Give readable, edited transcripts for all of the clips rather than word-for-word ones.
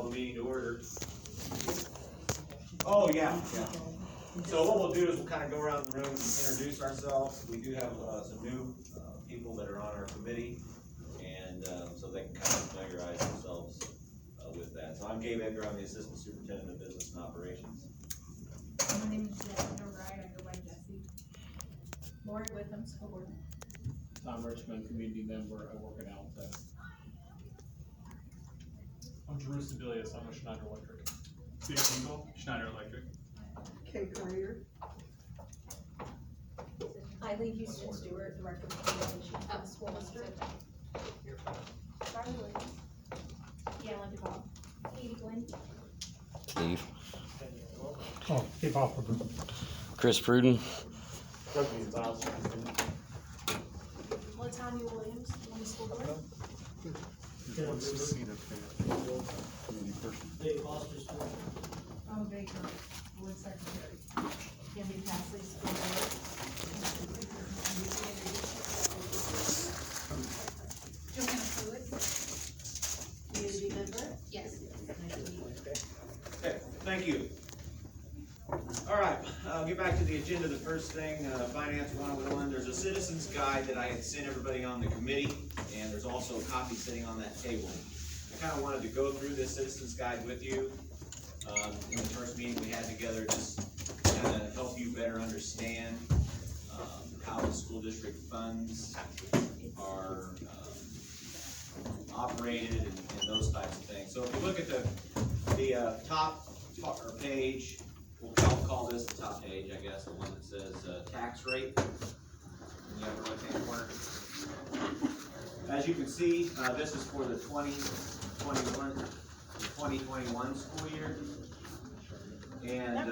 call the meeting to order. Oh, yeah. So what we'll do is we'll kind of go around the room and introduce ourselves. We do have some new people that are on our committee, and so they can kind of familiarize themselves with that. So I'm Gabe Edgar. I'm the Assistant Superintendent of Business and Operations. My name is Jessica Wright. I go by Jessie. Lori Witham, School Board. Tom Richmond, Community Member. I work at Alta. I'm Drew Sibelius. I'm with Schneider Electric. Steve Engel, Schneider Electric. Kate Carrier. Eileen Houston Stewart, Director of Communication at the School District. Charlie Williams. Yellen DeVaugh. Katie Glenn. Steve. Oh, Steve Hopper. Chris Pruden. Latanya Williams, on the School Board. Dave Foster Stewart. Oh, Baker, Board Secretary. Candy Pasley, School Board. Joanna Pruitt. Community Member. Yes. Okay, thank you. All right, I'll get back to the agenda. The first thing, Finance 101, there's a citizen's guide that I had sent everybody on the committee, and there's also a copy sitting on that table. I kind of wanted to go through this citizen's guide with you. In the first meeting we had together, just kind of help you better understand how the school district funds are operated and those types of things. So if you look at the top page, we'll call this the top page, I guess, the one that says tax rate in the upper left-hand corner. As you can see, this is for the 2021 school year. And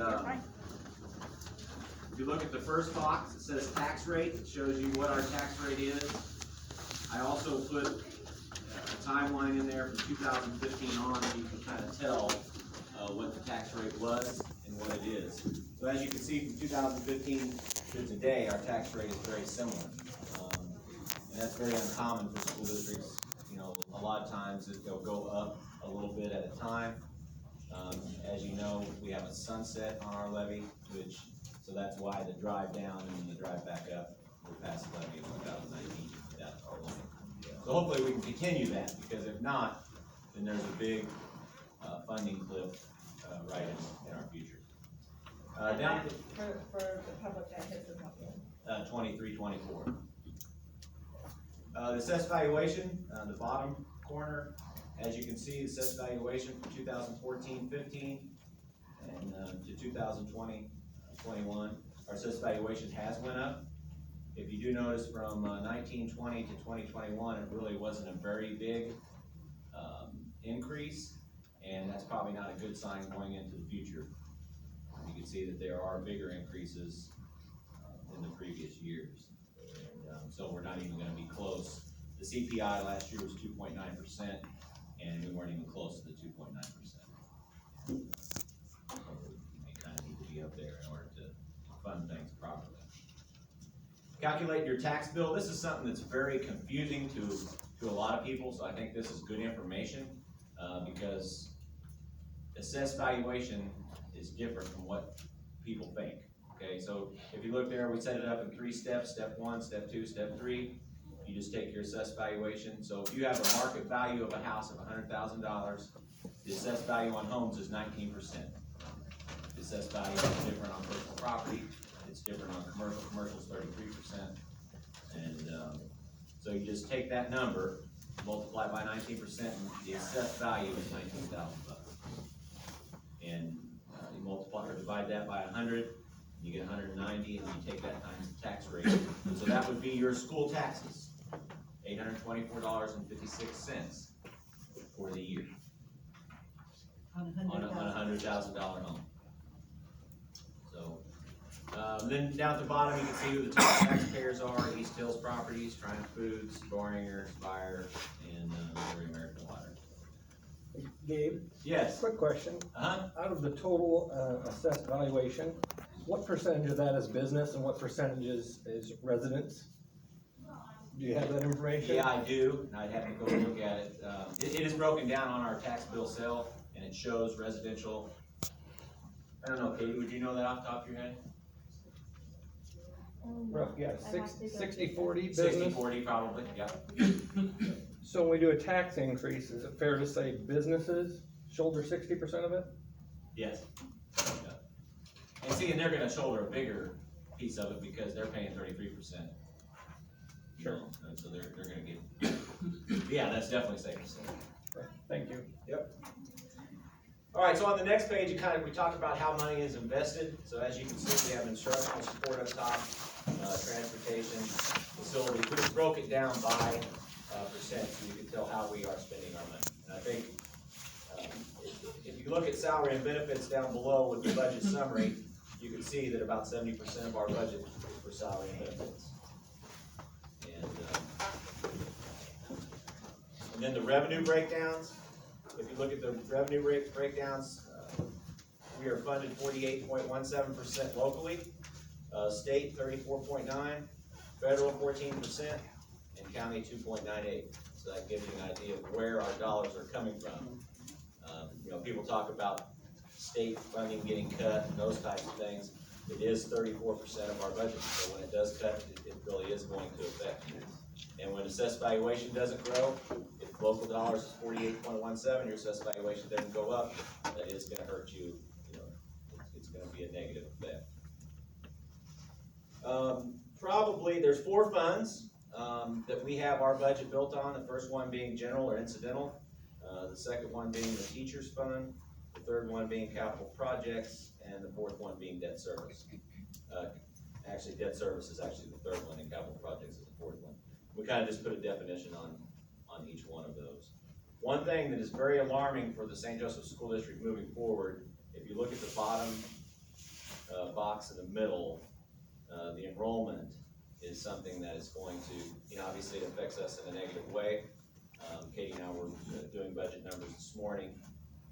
if you look at the first box, it says tax rate. It shows you what our tax rate is. I also put a timeline in there from 2015 on, so you can kind of tell what the tax rate was and what it is. So as you can see, from 2015 to today, our tax rate is very similar. And that's very uncommon for school districts. You know, a lot of times they'll go up a little bit at a time. As you know, we have a sunset on our levy, so that's why the drive down and then the drive back up, we're past the levy in 2019. That's our limit. So hopefully we can continue that, because if not, then there's a big funding cliff right in our future. Down For the public that hits the public. 23-24. The assessed valuation, the bottom corner, as you can see, the assessed valuation for 2014-15 and to 2020-21, our assessed valuation has went up. If you do notice, from 1920 to 2021, it really wasn't a very big increase, and that's probably not a good sign going into the future. You can see that there are bigger increases in the previous years. And, so we're not even going to be close. The CPI last year was 2.9%, and we weren't even close to the 2.9%. We may kind of need to be up there in order to fund things properly. Calculate your tax bill. This is something that's very confusing to a lot of people, so I think this is good information because assessed valuation is different from what people think. Okay, so if you look there, we set it up in 3 steps: step 1, step 2, step 3. You just take your assessed valuation. So if you have a market value of a house of $100,000, the assessed value on homes is 19%. The assessed value is different on personal property. It's different on commercial. Commercial is 33%. And so you just take that number, multiply by 19%, and the assessed value is $19,000. And you multiply or divide that by 100, you get 190, and you take that times the tax rate. And so that would be your school taxes, $824.56 for the year on a $100,000 home. So then down at the bottom, you can see who the top taxpayers are: East Hills Properties, Triumph Foods, Boringer, Spire, and Missouri American Water. Gabe, Yes. quick question. Out of the total assessed valuation, what percentage of that is business and what percentage is residents? Do you have that information? Yeah, I do, and I'd have to go look at it. It is broken down on our tax bill sale, and it shows residential. I don't know, Katie, would you know that off the top of your head? Rough, yeah, I'd have to go 60/40 60, business. 40 probably, yeah. So when we do a tax increase, is it fair to say businesses shoulder 60% of it? Yes. Yeah. And see, and they're gonna shoulder a bigger piece of it because they're paying 33%. Sure. And so they're gonna get, yeah, that's definitely safe to say. Right, thank you. All right, so on the next page, we talked about how money is invested. So as you can see, we have instructional support up top, transportation, facilities. We just broke it down by percent so you can tell how we are spending our money. And I think if you look at salary and benefits down below with the budget summary, you can see that about 70% of our budget is for salary and benefits. And then the revenue breakdowns. If you look at the revenue rate breakdowns, we are funded 48.17% locally, state 34.9%, federal 14%, and county 2.98%. So that gives you an idea of where our dollars are coming from. You know, people talk about state funding getting cut and those types of things. It is 34% of our budget, so when it does cut, it really is going to affect you. And when assessed valuation doesn't grow, if local dollars is 48.17, your assessed valuation doesn't go up, that is gonna hurt you, you know, it's gonna be a negative effect. Probably, there's 4 funds, that we have our budget built on, the first one being general or incidental, the second one being the teacher's fund, the third one being capital projects, and the fourth one being debt service. Actually, debt service is actually the third one, and capital projects is the fourth one. We kind of just put a definition on each one of those. One thing that is very alarming for the St. Joseph School District moving forward, if you look at the bottom box in the middle, the enrollment is something that is going to, you know, obviously it affects us in a negative way. Katie and I were doing budget numbers this morning,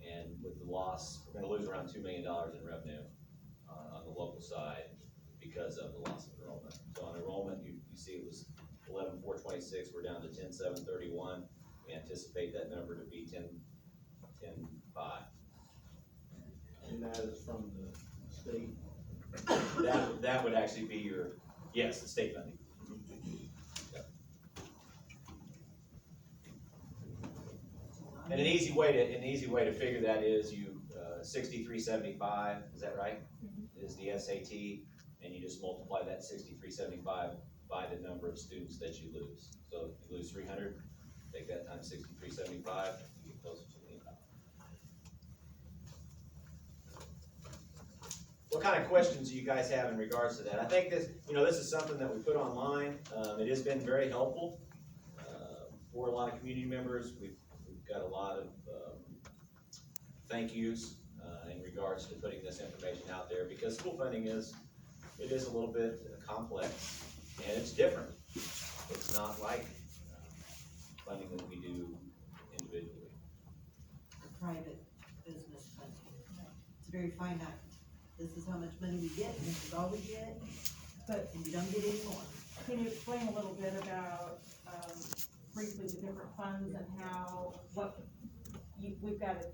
and with the loss, we're gonna lose around $2 million in revenue on the local side because of the loss of enrollment. So on enrollment, you see it was 11,426, we're down to 10,731. We anticipate that number to be 10,5. And that is from the state. That would actually be your, yes, the state funding. Yep. And an easy way to figure that is you 6375, is that right? Is the SAT, and you just multiply that 6375 by the number of students that you lose. So if you lose 300, take that times 6375, you get closer to $1 million. What kind of questions do you guys have in regards to that? I think this, you know, this is something that we put online. It has been very helpful for a lot of community members. We've got a lot of thank yous in regards to putting this information out there, because school funding is a little bit complex and it's different. It's not like funding that we do individually. Private business funding. It's very finite. This is how much money we get, and this is all we get, and you don't get any more. Can you explain a little bit about, briefly the different funds and how, we've got a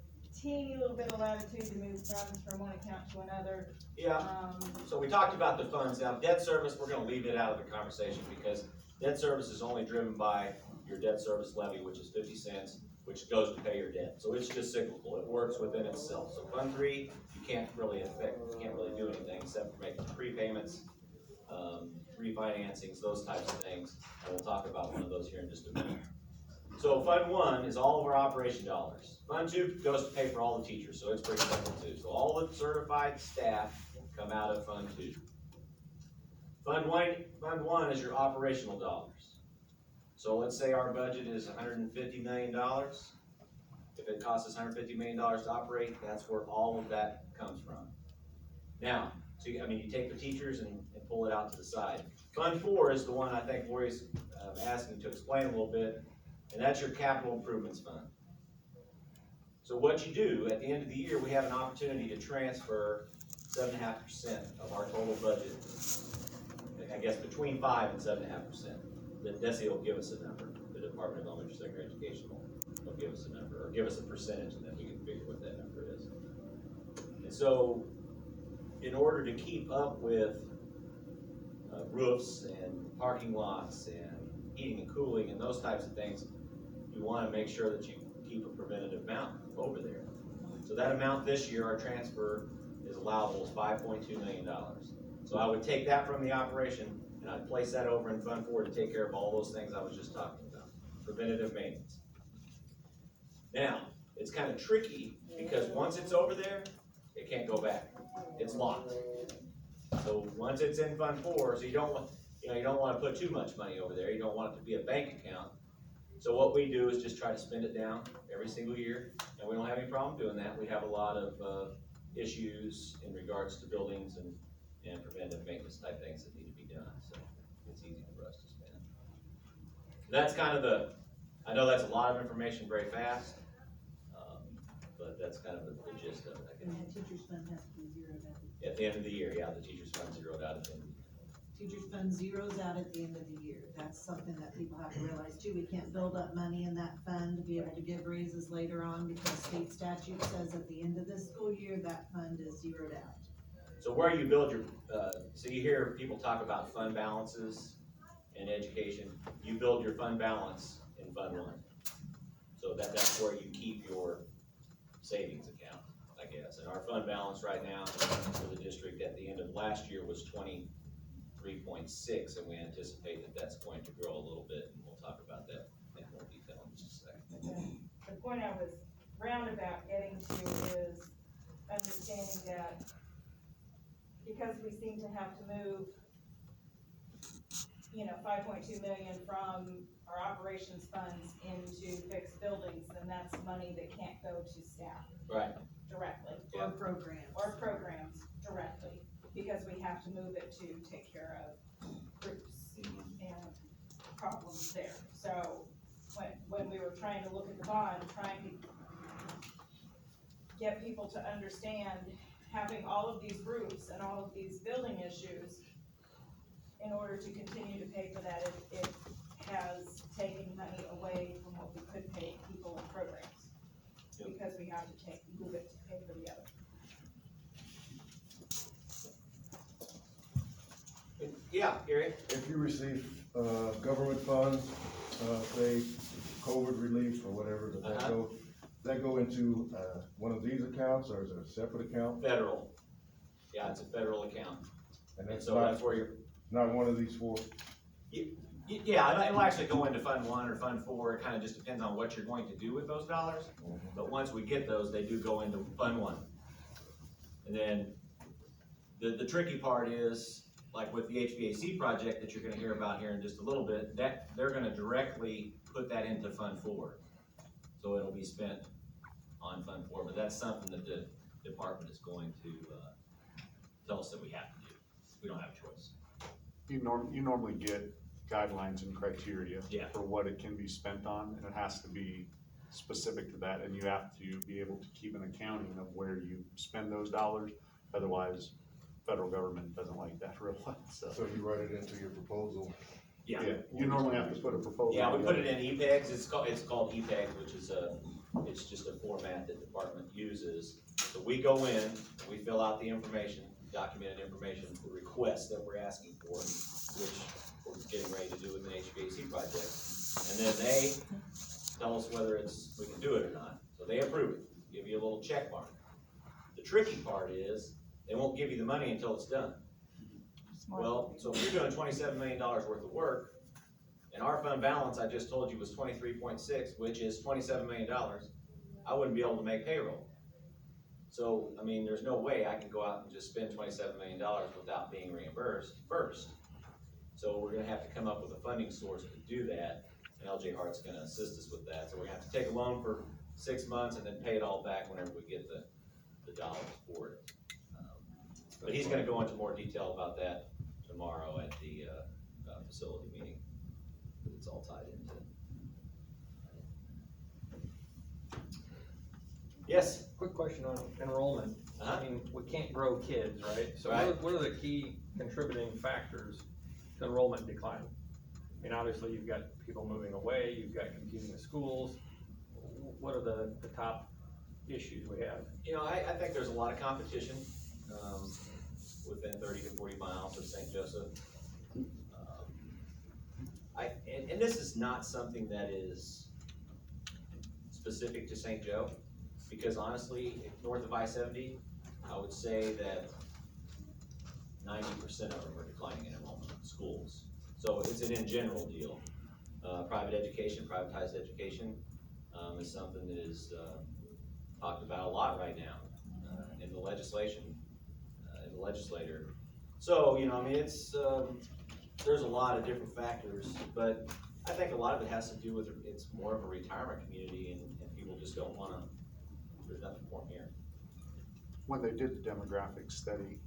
teeny little bit of latitude to move funds from one account to another. Yeah, so we talked about the funds. Now, debt service, we're gonna leave it out of the conversation because debt service is only driven by your debt service levy, which is 50 cents, which goes to pay your debt. So it's just cyclical. It works within itself. So Fund 3, you can't really do anything except for making prepayments, refinancings, those types of things. And we'll talk about one of those here in just a minute. So Fund 1 is all of our operation dollars. Fund 2 goes to pay for all the teachers, so it's pretty simple too. So all the certified staff come out of Fund 2. Fund 1 is your operational dollars. So let's say our budget is $150 million. If it costs us $150 million to operate, that's where all of that comes from. Now, so you take the teachers and pull it out to the side. Fund 4 is the one I think Lori's asking to explain a little bit, and that's your capital improvements fund. So what you do, at the end of the year, we have an opportunity to transfer 7.5% of our total budget, I guess between 5 and 7.5%. DESI will give us a number, the Department of Elementary Secondary Education will give us a number, or give us a percentage, and then we can figure what that number is. And so, in order to keep up with roofs and parking lots and heating and cooling and those types of things, you wanna make sure that you keep a preventative amount over there. So that amount this year, our transfer is allowable is $5.2 million. So I would take that from the operation and I'd place that over in Fund 4 to take care of all those things I was just talking about, preventative maintenance. Now, it's kind of tricky because once it's over there, it can't go back. It's locked. So once it's in Fund 4, so you don't want to put too much money over there. You don't want it to be a bank account. So what we do is just try to spend it down every single year, and we don't have any problem doing that. We have a lot of issues in regards to buildings and preventive maintenance type things that need to be done. So it's easy for us to spend. That's kind of I know that's a lot of information very fast, but that's kind of the gist of it. I And guess. the teacher's fund has to be zeroed out. At the end of the year, yeah, the teacher's fund zeroed out at the end of the year. Teacher's fund zeroes out at the end of the year. That's something that people have to realize too. We can't build up money in that fund to be able to give raises later on because state statute says at the end of this school year, that fund is zeroed out. So where you build your, so you hear people talk about fund balances in education. You build your fund balance in Fund 1. So that's where you keep your savings account, I guess. And our fund balance right now for the district at the end of last year was 23.6, and we anticipate that that's going to grow a little bit, and we'll talk about that in more detail in just a second. The point I was roundabout getting to is understanding that because we seem to have to move, 5.2 million from our operations funds into fixed buildings, then that's money that can't go to staff Right. directly. Yeah. Or programs directly, because we have to move it to take care of groups and problems there. So when we were trying to look at the bond, trying to get people to understand having all of these roofs and all of these building issues, in order to continue to pay for that, it has taken money away from what we could pay people and programs. Yep. Because we have to move it to pay for the other. Yeah, Gary? If you receive, government funds, say COVID relief or whatever, does that go into, one of these accounts, or is it a separate account? Federal. Yeah, it's a federal account. And And that's so that's where you're, not one of these four? yeah, it'll actually go into Fund 1 or Fund 4. It kind of just depends on what you're going to do with those dollars. But once we get those, they do go into Fund 1. And then the tricky part is, like with the HVAC project that you're gonna hear about here in just a little bit, that they're gonna directly put that into Fund 4. So it'll be spent on Fund 4, but that's something that the department is going to tell us that we have to do. We don't have a choice. You normally get guidelines and criteria Yeah. for what it can be spent on, and it has to be specific to that, and you have to be able to keep an accounting of where you spend those dollars. Otherwise, federal government doesn't like that real well, so. So you write it into your proposal? Yeah. You normally have to put a proposal. Yeah, we put it together. in EPEGs. It's called EPEGs, which is it's just a format that the department uses. So we go in, we fill out the information, documented information, the requests that we're asking for, which we're getting ready to do with an HVAC project. And then they tell us whether we can do it or not. So they approve it, give you a little check mark. The tricky part is, they won't give you the money until it's done. Well, so if you're doing $27 million worth of work, and our fund balance, I just told you, was 23.6, which is $27 million, I wouldn't be able to make payroll. So, I mean, there's no way I can go out and just spend $27 million without being reimbursed first. So we're gonna have to come up with a funding source to do that, and LJ Hart's gonna assist us with that. So we're gonna have to take a loan for 6 months and then pay it all back whenever we get the dollars for it. But he's gonna go into more detail about that tomorrow at the facility meeting. It's all tied into it. Yes? Quick question on enrollment. Uh-huh. I mean, we can't grow kids, right? So Right. what are the key contributing factors to enrollment decline? mean, obviously, you've got people moving away, you've got competing schools. What are the top issues we have? You know, I think there's a lot of competition, within 30 to 40 miles of St. Joseph. And this is not something that is specific to St. Joe, because honestly, north of I-70, I would say that 90% of them are declining in enrollment in schools. So it's an in general deal. Private education, privatized education, is something that is, talked about a lot right now, in the legislation, in the legislature. So, you know, I mean, it's, there's a lot of different factors, but I think a lot of it has to do with, it's more of a retirement community, and people just don't wanna, there's nothing for them here. When they did the demographic study,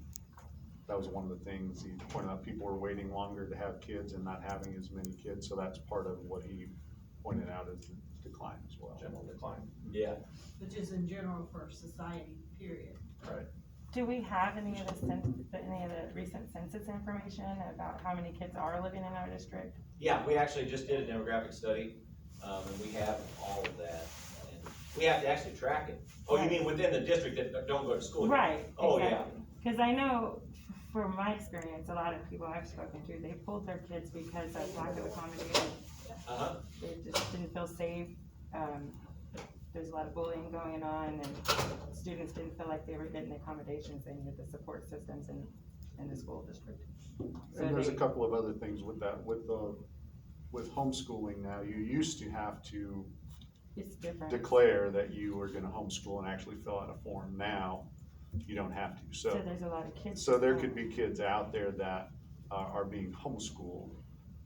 that was one of the things he pointed out, people were waiting longer to have kids and not having as many kids, so that's part of what he pointed out as the decline as well. General decline. Yeah. Which is in general for society, period. Right. Do we have any of the recent census information about how many kids are living in our district? Yeah, we actually just did a demographic study, and we have all of that, and we have to actually track it. Oh, you mean within the district that don't go to school? Right. Oh, exactly. Because I know, from my experience, a lot of people I've spoken to, they pulled their kids because of lack of accommodation. Uh-huh. They just didn't feel safe. There's a lot of bullying going on, and students didn't feel like they were getting the accommodations they needed, the support systems in the school district. So And there's a couple of other things with that, with homeschooling now, you used to have to it's different. declare that you were gonna homeschool and actually fill out a form. Now, you don't have to, So there's a lot of kids. So there could be kids out there that are being homeschooled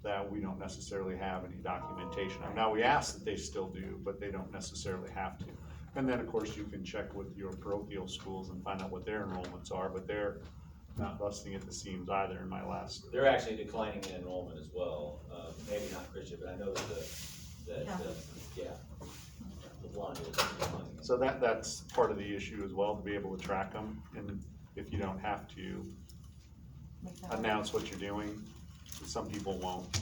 that we don't necessarily have any documentation of. Now, we ask that they still do, but they don't necessarily have to. And then, of course, you can check with your parochial schools and find out what their enrollments are, but they're not busting at the seams either in my last. They're actually declining in enrollment as well, maybe not Christian, but I know that yeah, the blonde is declining. So that's part of the issue as well, to be able to track them, and if you don't have to announce what you're doing, some people won't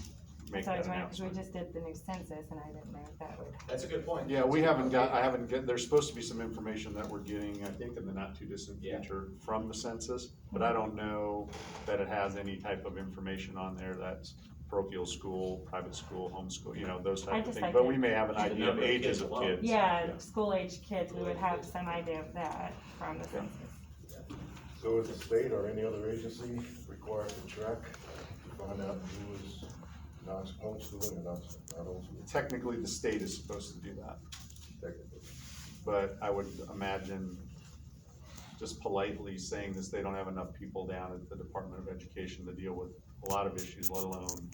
make that announcement. We just did the new census, and I didn't know if that would. That's a good point. Yeah, there's supposed to be some information that we're getting, I think, in the not too distant future from the census, but I don't know that it has any type of information on there that's parochial school, private school, homeschool, you know, those type of things, but we may have an idea of ages of kids. Yeah, school-age kids, we would have some idea of that from the census. So is the state or any other agency required to track, to find out who is not homeschooling and not homeschooling? Technically, the state is supposed to do that, Technically. but I would imagine, just politely saying this, they don't have enough people down at the Department of Education to deal with a lot of issues, let alone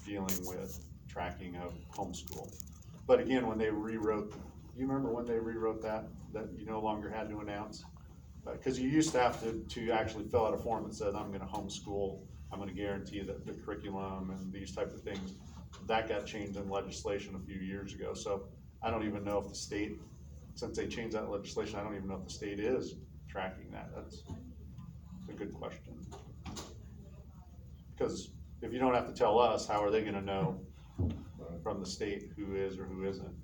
dealing with tracking of homeschool. But again, when they rewrote, you remember when they rewrote that you no longer had to announce? Because you used to have to actually fill out a form that says, I'm gonna homeschool, I'm gonna guarantee that the curriculum and these type of things. That got changed in legislation a few years ago, so I don't even know if the state, since they changed that legislation, I don't even know if the state is tracking that. That's a good question. Because if you don't have to tell us, how are they gonna know from the state who is or who isn't?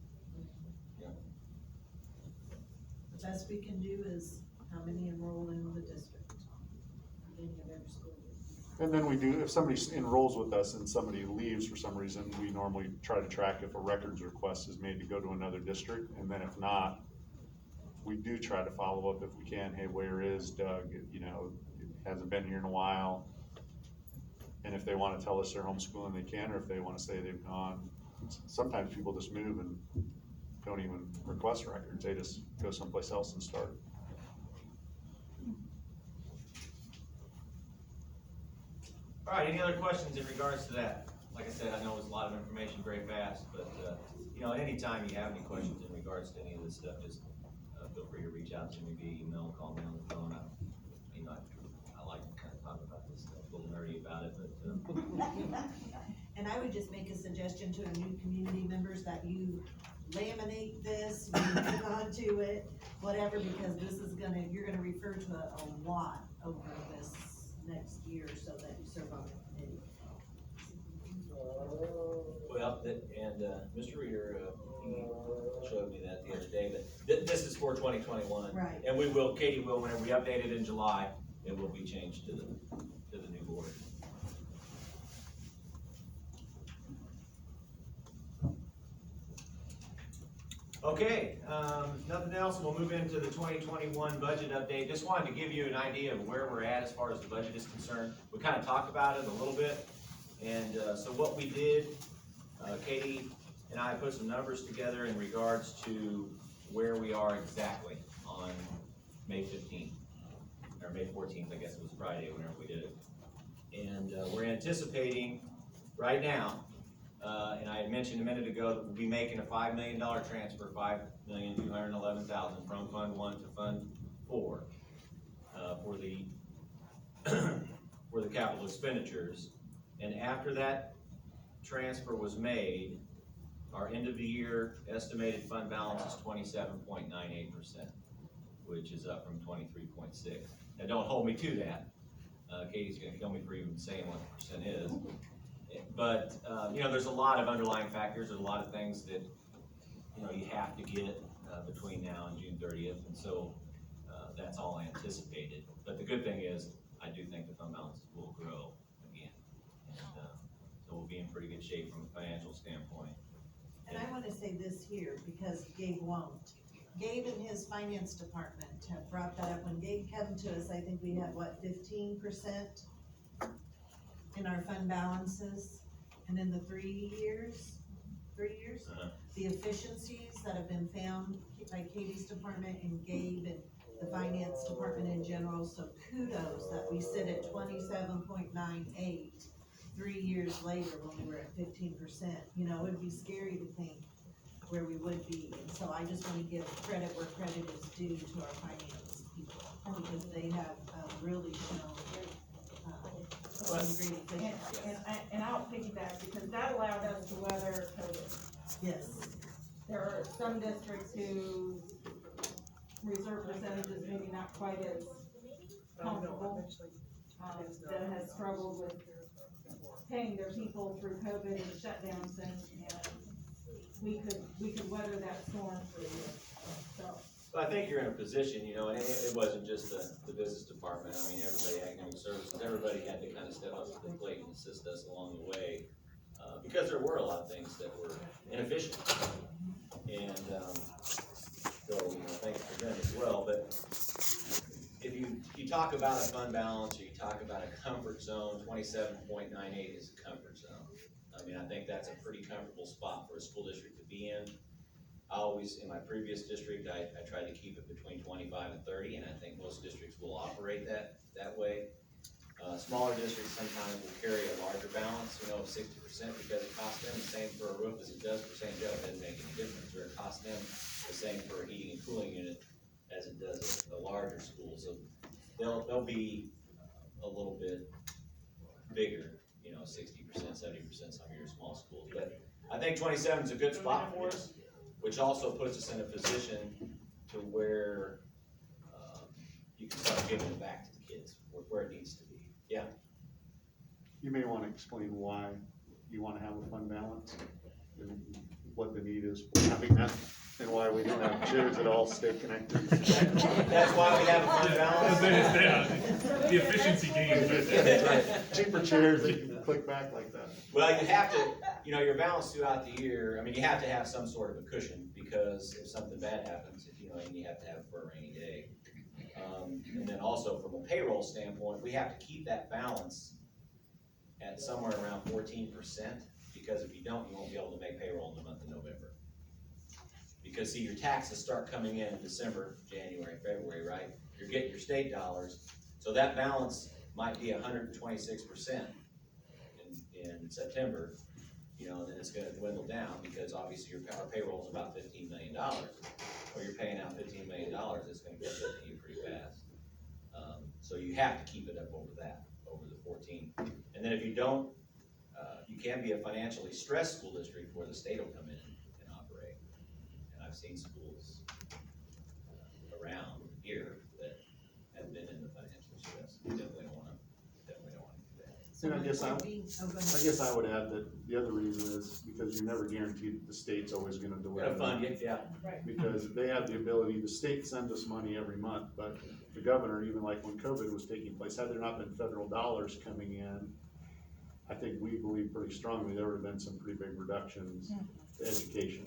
The best we can do is how many enroll in the district, beginning of every school year. And then we do, if somebody enrolls with us and somebody leaves for some reason, we normally try to track if a records request is made to go to another district, and then if not, we do try to follow up if we can. Hey, where is Doug? You know, hasn't been here in a while. And if they wanna tell us they're homeschooling, they can, or if they wanna say they've gone. Sometimes people just move and don't even request records, they just go someplace else and start. All right, any other questions in regards to that? Like I said, I know it's a lot of information very fast, but, you know, anytime you have any questions in regards to any of this stuff, just feel free to reach out to me via email, call me on the phone. I like to kind of talk about this stuff, a little nerdy about it, but. And I would just make a suggestion to new community members that you laminate this, you hang on to it, whatever, because this is you're gonna refer to a lot over this next year so that you serve on the committee. Well, Mr. Reader, he showed me that the other day, but this is for 2021. Right. And Katie will, whenever we update it in July, it will be changed to the new board. Okay, nothing else, we'll move into the 2021 budget update. Just wanted to give you an idea of where we're at as far as the budget is concerned. We kind of talked about it a little bit, and so what we did, Katie and I put some numbers together in regards to where we are exactly on May 15th, or May 14th, I guess it was Friday whenever we did it. And we're anticipating right now, and I had mentioned a minute ago that we'll be making a $5 million transfer, $5,211,000 from Fund 1 to Fund 4 for the for the capital expenditures. And after that transfer was made, our end of the year estimated fund balance is 27.98%, which is up from 23.6. Now, don't hold me to that. Katie's going to kill me for even saying what the percent is. But, you know, there's a lot of underlying factors. There's a lot of things that, you know, you have to get between now and June 30th. And so that's all anticipated. But the good thing is, I do think the fund balance will grow again. And so we'll be in pretty good shape from a financial standpoint. And I wanna say this here, because Gabe won't. Gabe and his finance department have brought that up. When Gabe came to us, I think we had, what, 15% in our fund balances? And in the 3 years, the efficiencies that have been found by Katie's department and Gabe and the finance department in general, so kudos that we sit at 27.98 3 years later when we were at 15%. You know, it would be scary to think where we would be. And so I just want to give credit where credit is due to our finance people, because they have really shown some great efficiency. And I'll piggyback, because that allowed us to weather COVID. Yes. There are some districts whose reserve percentages maybe not quite as comfortable, that has struggled with paying their people through COVID and shutdowns, and we could weather that storm for a year, so. But I think you're in a position, you know, and it wasn't just the business department. I mean, everybody, academic services, everybody had to kind of step up to the plate and assist us along the way, because there were a lot of things that were inefficient. And so, you know, thanks for them as well. But if you talk about a fund balance, or you talk about a comfort zone, 27.98 is a comfort zone. I mean, I think that's a pretty comfortable spot for a school district to be in. I always, in my previous district, I tried to keep it between 25 and 30, and I think most districts will operate that way. Smaller districts sometimes will carry a larger balance, you know, of 60%, because it costs them the same for a roof as it does for St. Joe. It doesn't make any difference, or it costs them the same for a heating and cooling unit as it does a larger school. So they'll be a little bit bigger, you know, 60%, 70%, some of your small schools. But I think 27 is a good spot for us, which also puts us in a position to where you can start giving it back to the kids where it needs to be. Yeah. You may want to explain why you want to have a fund balance and what the need is for having that, and why we don't have chairs that all stay connected. That's why we have a fund balance. The efficiency gains. Cheaper chairs that you can click back like that. Well, you have to, you know, your balance throughout the year, I mean, you have to have some sort of a cushion, because if something bad happens, you know, and you have to have it for a rainy day. And then also from a payroll standpoint, we have to keep that balance at somewhere around 14%, because if you don't, you won't be able to make payroll in the month of November. Because see, your taxes start coming in December, January, February, right? You're getting your state dollars, so that balance might be 126% in September, you know, and then it's gonna dwindle down, because obviously our payroll is about $15 million. Or you're paying out $15 million, it's gonna get to you pretty fast. So you have to keep it up over the 14. And then if you don't, you can be a financially stressed school district where the state will come in and operate. And I've seen schools around here that have been in the financial stress. We definitely don't wanna do that. And I guess I Would be- oh, go ahead. I guess I would add that the other reason is because you're never guaranteed that the state's always gonna deliver. Gotta fund you, yeah. Because they have the ability, the state sends us money every month, but the governor, even like when COVID was taking place, had there not been federal dollars coming in, I think we believe pretty strongly there would have been some pretty big reductions to education.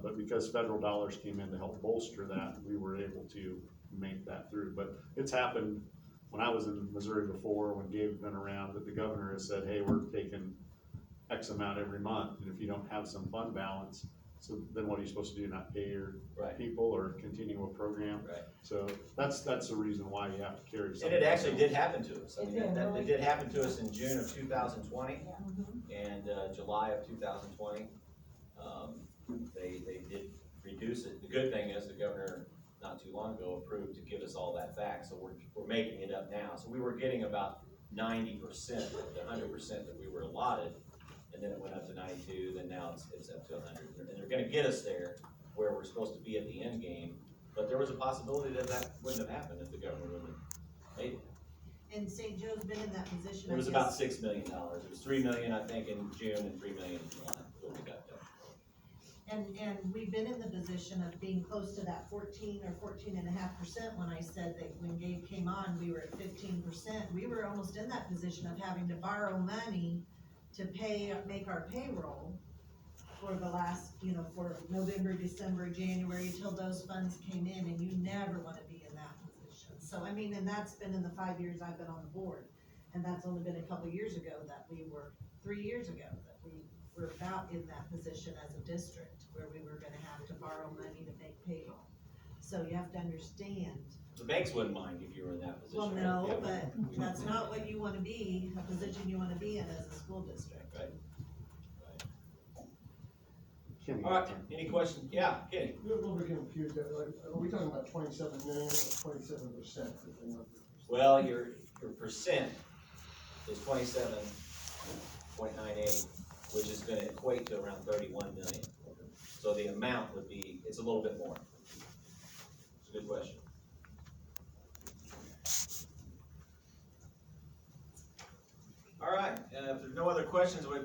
But because federal dollars came in to help bolster that, we were able to make that through. But it's happened when I was in Missouri before, when Gabe had been around, that the governor has said, hey, we're taking X amount every month, and if you don't have some fund balance, so then what are you supposed to do, not pay your Right. people or continue a program? Right. So that's the reason why you have to carry And something. it actually did happen to us. I It mean, did, that, really? it did happen to us in June of 2020 Mhm. and, July of 2020. They did reduce it. The good thing is the governor, not too long ago, approved to give us all that back, so we're making it up now. So we were getting about 90% of the 100% that we were allotted, and then it went up to 92, then now it's up to 100. And they're gonna get us there where we're supposed to be at the end game, but there was a possibility that that wouldn't have happened if the governor wouldn't have made it. And St. Joe's been in that position, It was I about guess. $6 million. It was $3 million, I think, in June and $3 million in July, is what we got done. And we've been in the position of being close to that 14 or 14.5% when I said that when Gabe came on, we were at 15%. We were almost in that position of having to borrow money to make our payroll for the last, for November, December, January, till those funds came in, and you never wanna be in that position. So, I mean, and that's been in the 5 years I've been on the board, and that's only been a couple years ago that 3 years ago, that we were about in that position as a district, where we were gonna have to borrow money to make payroll. So you have to understand, The banks wouldn't mind if you were in that position. well, right? no, Yeah. but that's not what you wanna be, a position you wanna be in as a school district. Right. Kenny, All right, any questions? Yeah, Kenny? We're a little bit confused, are we talking about 27 million or 27% of the number? Well, your percent is 27.98, which is gonna equate to around 31 million. So the amount would be, it's a little bit more. It's a good question. All right, if there's no other questions, we'd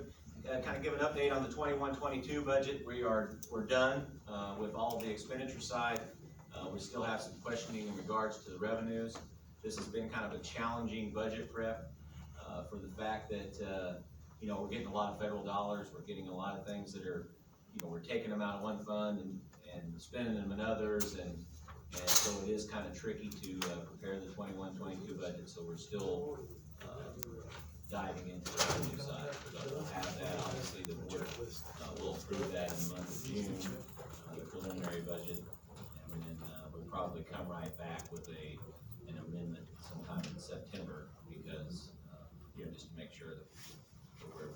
kind of give an update on the 21-22 budget. We're done with all of the expenditure side. We still have some questioning in regards to the revenues. This has been kind of a challenging budget prep for the fact that, we're getting a lot of federal dollars. We're getting a lot of things that are, we're taking them out of one fund and spending them in others. And so it is kind of tricky to prepare the 21-22 budget. So we're still diving into the revenue side. So we'll have that, obviously, the board will approve that in the month of June, the preliminary budget. And then we'll probably come right back with an amendment sometime in September because, just to make sure that we're.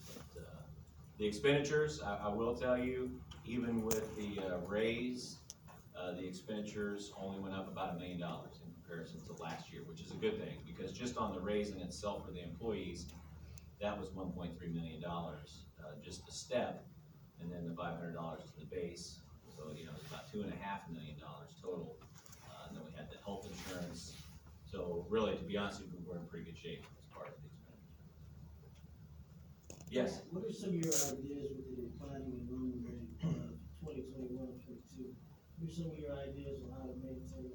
But, the expenditures, I will tell you, even with the raise, the expenditures only went up about $1 million in comparison to last year, which is a good thing, because just on the raise in itself for the employees, that was $1.3 million, just a step, and then the $500 to the base, so, it's about $2.5 million total. And then we had the health insurance, so really, to be honest with you, we're in pretty good shape as part of the expenditure. Yes? What are some of your ideas with the planning and room rate of 2021, 22? What are some of your ideas on how to maintain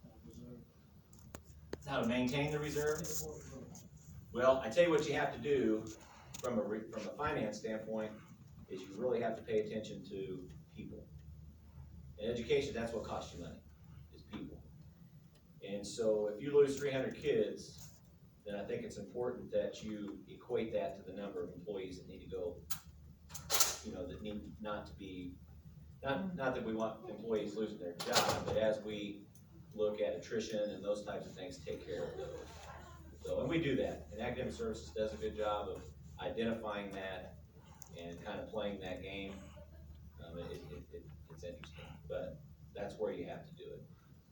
that reserve? How to maintain the reserve? Well, I tell you what you have to do from a finance standpoint is you really have to pay attention to people. In education, that's what costs you money, is people. And so if you lose 300 kids, then I think it's important that you equate that to the number of employees that need to go, that need not to be, not that we want employees losing their job, but as we look at attrition and those types of things, take care of those. So, and we do that, and academic services does a good job of identifying that and kind of playing that game. It's interesting, but that's where you have to do it.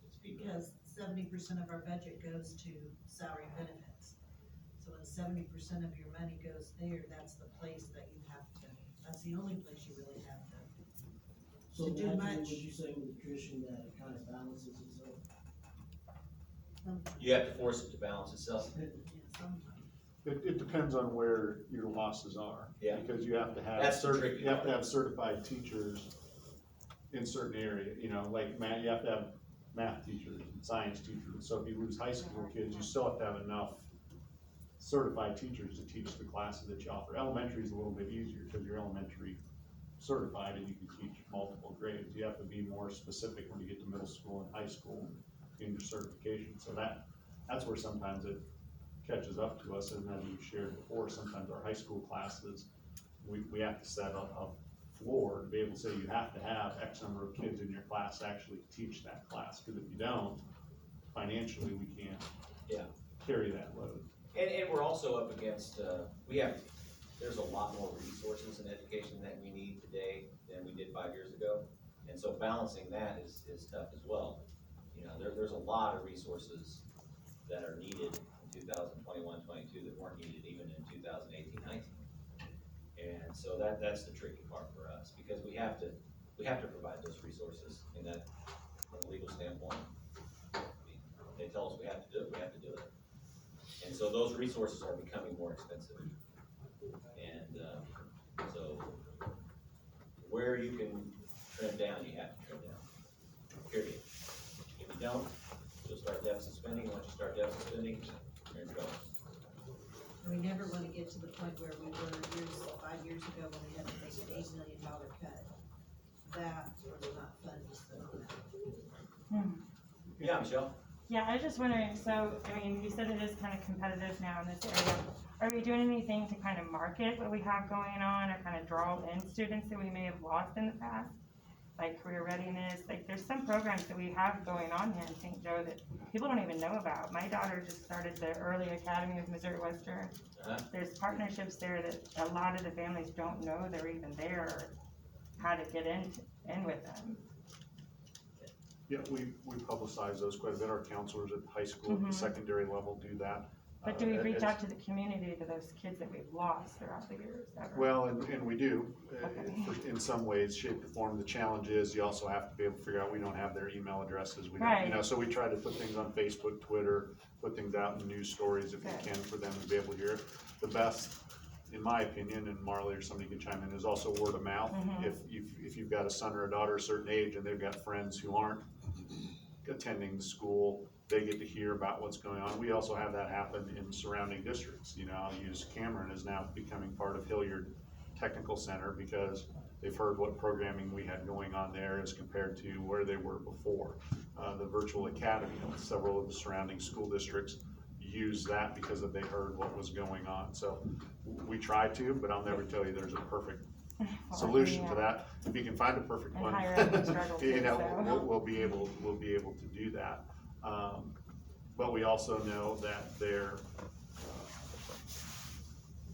It's people. Because 70% of our budget goes to salary and benefits. So when 70% of your money goes there, that's the place that you have to, that's the only place you really have to. So do naturally, much. would you say with attrition that it kind of balances itself? You have to force it to balance itself. It depends on where your losses are. Yeah. Because you have to have That's the tricky you have to part. have certified teachers in certain areas, you know, like math, you have to have math teachers and science teachers. So if you lose high school kids, you still have to have enough certified teachers to teach the classes that you offer. Elementary is a little bit easier because you're elementary certified and you can teach multiple grades. You have to be more specific when you get to middle school and high school in your certification. So that's where sometimes it catches up to us, and as you've shared before, sometimes our high school classes, we have to set a floor to be able to say you have to have X number of kids in your class to actually teach that class, because if you don't, financially, we can't carry that load. And we're also up against, there's a lot more resources in education that we need today than we did 5 years ago. And so balancing that is tough as well. You know, there's a lot of resources that are needed in 2021-22 that weren't needed even in 2018-19. And so that's the tricky part for us, because we have to provide those resources in that, from a legal standpoint. They tell us we have to do it, we have to do it. And so those resources are becoming more expensive. And so where you can trim down, you have to trim down, period. If you don't, you'll start deficit spending. Once you start deficit spending, you're in trouble. We never wanna get to the point where we were 5 years ago when we had to make an $8 million cut. That was not fun to spend on that. Yeah, Michelle? Yeah, I was just wondering, so, I mean, you said it is kind of competitive now in this area. Are we doing anything to kind of market what we have going on, or kind of draw in students that we may have lost in the past? Like career readiness, like there's some programs that we have going on here in St. Joe that people don't even know about. My daughter just started the Early Academy of Missouri Western. There's partnerships there that a lot of the families don't know they're even there, or how to get in with them. Yeah, we publicize those quite a bit. Our counselors at the high school, at the secondary level do that. But do we reach out to the community, to those kids that we've lost throughout the years ever? Well, and we do, Okay. in some ways, shape or form. The challenge is you also have to be able to figure out, we don't have their email addresses. We don't, Right. you know, so we try to put things on Facebook, Twitter, put things out in news stories if we can for them to be able to hear it. The best, in my opinion, and Marley or somebody can chime in, is also word of mouth. If you've got a son or a daughter a certain age and they've got friends who aren't attending the school, they get to hear about what's going on. We also have that happen in surrounding districts. You know, I'll use Cameron is now becoming part of Hilliard Technical Center because they've heard what programming we had going on there as compared to where they were before. The virtual academy, several of the surrounding school districts use that because they heard what was going on. So we try to, but I'll never tell you there's a perfect solution to that. If you can find a perfect one, you know, we'll be able to do that. But we also know that there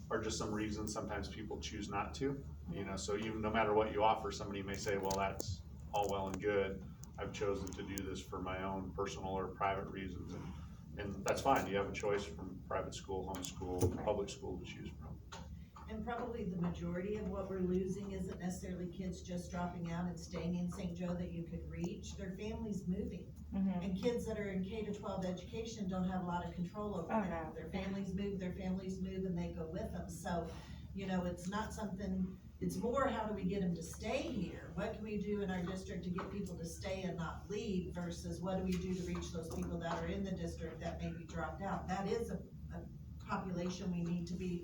are just some reasons sometimes people choose not to. You know, so even no matter what you offer, somebody may say, well, that's all well and good. I've chosen to do this for my own personal or private reasons, and that's fine. You have a choice from private school, homeschool, public school to choose from. And probably the majority of what we're losing isn't necessarily kids just dropping out and staying in St. Joe that you could reach. Their families moving. And kids that are in K-12 education don't have a lot of control over them. No. Their families move and they go with them. So, you know, it's not something, it's more how do we get them to stay here? What can we do in our district to get people to stay and not leave versus what do we do to reach those people that are in the district that maybe dropped out? That is a population we need to be